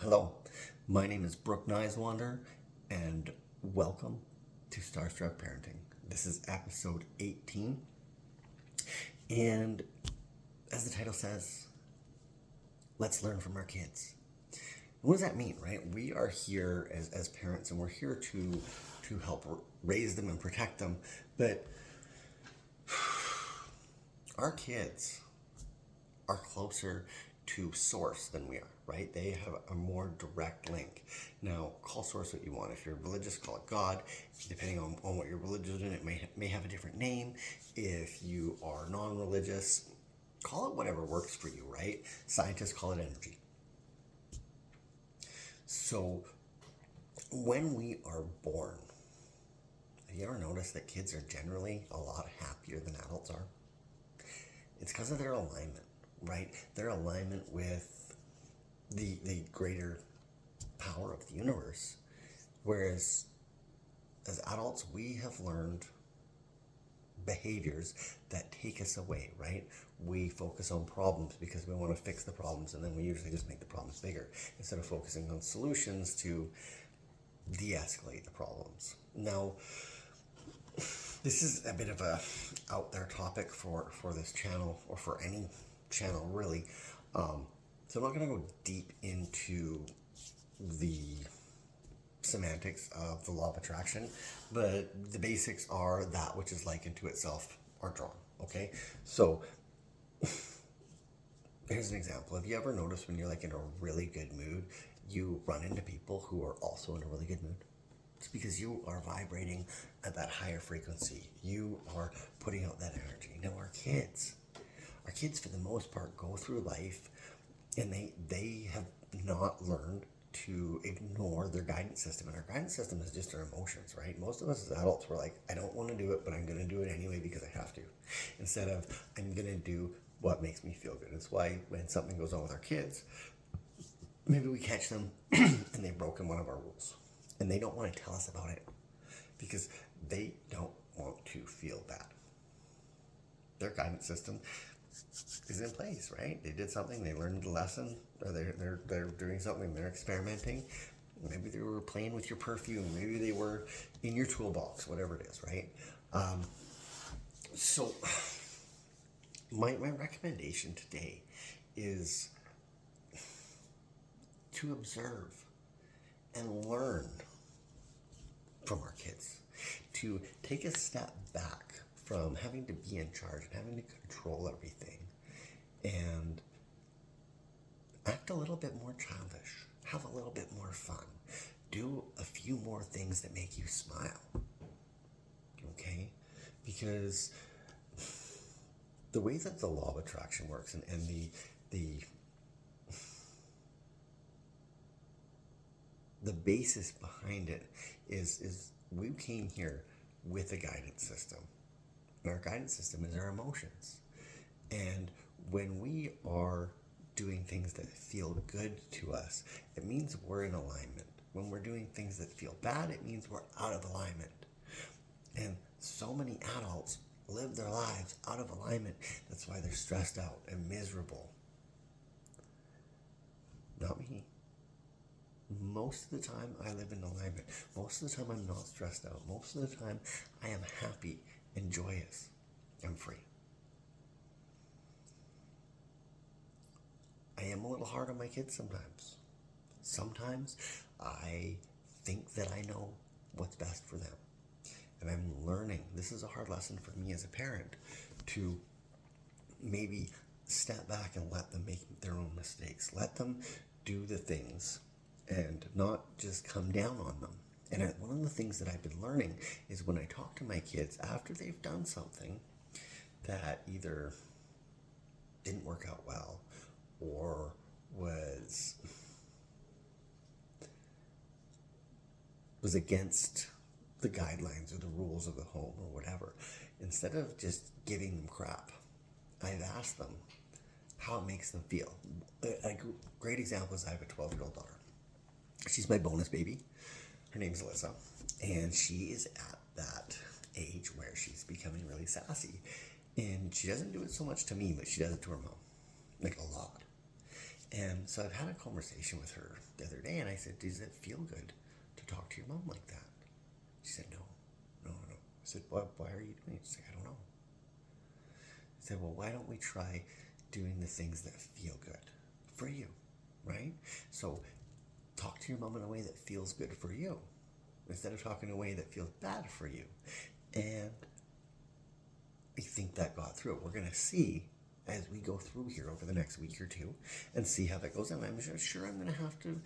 Hello, my name is Brooke Niswander, and welcome to Starstruck Parenting. This is episode 18, and as the title says, let's learn from our kids. What does that mean, right? We are here as parents, and we're here to help raise them and protect them, but our kids are closer to source than we are, right? They have a more direct link. Now, call source what you want. If you're religious, call it God. Depending on what your religion is, it may have a different name. If you are non-religious, call it whatever works for you, right? Scientists call it energy. So, when we are born, have you ever noticed that kids are generally a lot happier than adults are? It's because of their alignment, right? Their alignment with the greater power of the universe. Whereas as adults, we have learned behaviors that take us away, right? We focus on problems because we want to fix the problems, and then we usually just make the problems bigger instead of focusing on solutions to de-escalate the problems. Now, this is a bit of a out there topic for this channel, or for any channel really. So I'm not going to go deep into the semantics of the law of attraction, but the basics are that which is likened to itself are drawn. Okay, so here's an example. Have you ever noticed when you're like in a really good mood, you run into people who are also in a really good mood? It's because you are vibrating at that higher frequency. You are putting out that energy. Now our kids for the most part go through life, and they have not learned to ignore their guidance system. And our guidance system is just our emotions, right? Most of us as adults, we're like, I don't want to do it, but I'm going to do it anyway because I have to. Instead of, I'm going to do what makes me feel good. It's why when something goes on with our kids, maybe we catch them and they've broken one of our rules, and they don't want to tell us about it because they don't want to feel bad. Their guidance system is in place, right? They did something, they learned a lesson, or they're doing something, they're experimenting. Maybe they were playing with your perfume, maybe they were in your toolbox, whatever it is, right? So my recommendation today is to observe and learn from our kids, to take a step back from having to be in charge and having to control everything, and act a little bit more childish, have a little bit more fun, do a few more things that make you smile, okay? Because the way that the law of attraction works, and the basis behind it is we came here with a guidance system. And our guidance system is our emotions. And when we are doing things that feel good to us, it means we're in alignment. When we're doing things that feel bad, it means we're out of alignment. And so many adults live their lives out of alignment. That's why they're stressed out and miserable. Not me. Most of the time, I live in alignment. Most of the time, I'm not stressed out. Most of the time, I am happy and joyous. I'm free. I am a little hard on my kids sometimes. Sometimes I think that I know what's best for them. And I'm learning. This is a hard lesson for me as a parent, to maybe step back and let them make their own mistakes. Let them do the things and not just come down on them. And one of the things that I've been learning is when I talk to my kids after they've done something that either didn't work out well or was against the guidelines or the rules of the home or whatever, instead of just giving them crap, I've asked them how it makes them feel. A great example is I have a 12-year-old daughter. She's my bonus baby. Her name's Alyssa, and she is at that age where she's becoming really sassy. And she doesn't do it so much to me, but she does it to her mom, like a lot. And so I've had a conversation with her the other day, and I said, does it feel good to talk to your mom like that? She said, no, no, no. I said, why are you doing it? She's like, I don't know. I said, well, why don't we try doing the things that feel good for you, right? So talk to your mom in a way that feels good for you instead of talking in a way that feels bad for you. And I think that got through. We're going to see as we go through here over the next week or two and see how that goes. And I'm sure I'm going to have to,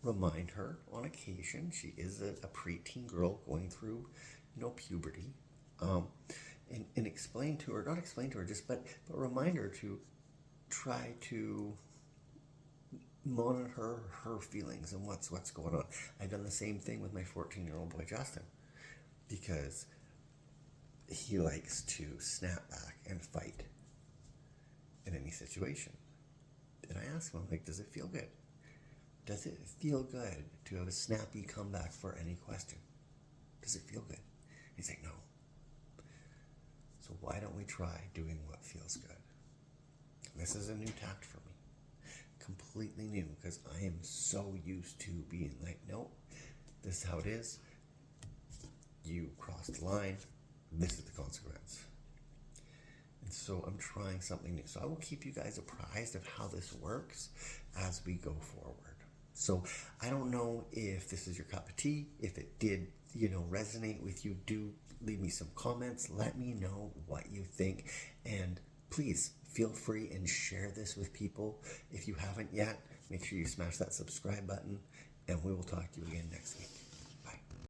remind her on occasion. She is a preteen girl going through, puberty. And explain to her, not explain to her, but remind her to try to monitor her feelings and what's going on. I've done the same thing with my 14-year-old boy, Justin, because he likes to snap back and fight in any situation. And I ask him, I'm like, does it feel good? Does it feel good to have a snappy comeback for any question? Does it feel good? He's like, no. So why don't we try doing what feels good? This is a new tact for me. Completely new, because I am so used to being like, nope, this is how it is. You crossed the line. This is the consequence. And so I'm trying something new. So I will keep you guys apprised of how this works as we go forward. So I don't know if this is your cup of tea. If it did, resonate with you, do leave me some comments. Let me know what you think. And please feel free and share this with people. If you haven't yet, make sure you smash that subscribe button. And we will talk to you again next week.